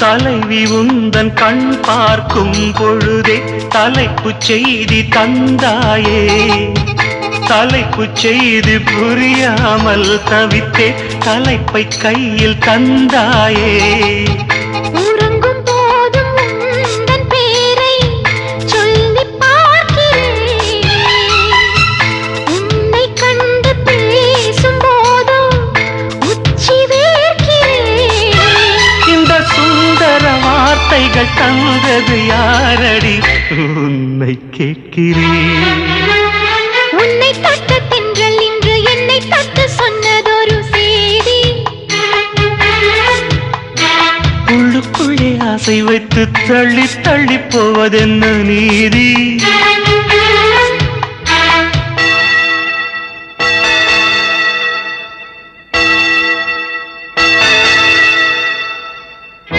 தலைவி உந்தன் கண் பார்க்கும் பொழுதே தலைப்பு செய்தி தந்தாயே. தலைப்பு செய்தி புரியாமல் தவித்தே தலைப்பை கையில் தந்தாயே. உறங்கும் போதும் உந்தன் பேரை சொல்லி பார்க்கிறேன். உன்னை கண்டு பேசும் போதும் உச்சி வேர்க்கிறேன். இந்த சுந்தர வார்த்தைகள் தந்தது யாரடி உன்னை கேட்கிறேன். உன்னை தட்ட தென்றல் இன்று என்னை தட்ட சொன்னதொரு செய்தி. உள்ளுக்குள்ளே ஆசை வைத்து தள்ளி தள்ளி போவதென்ன நீதி.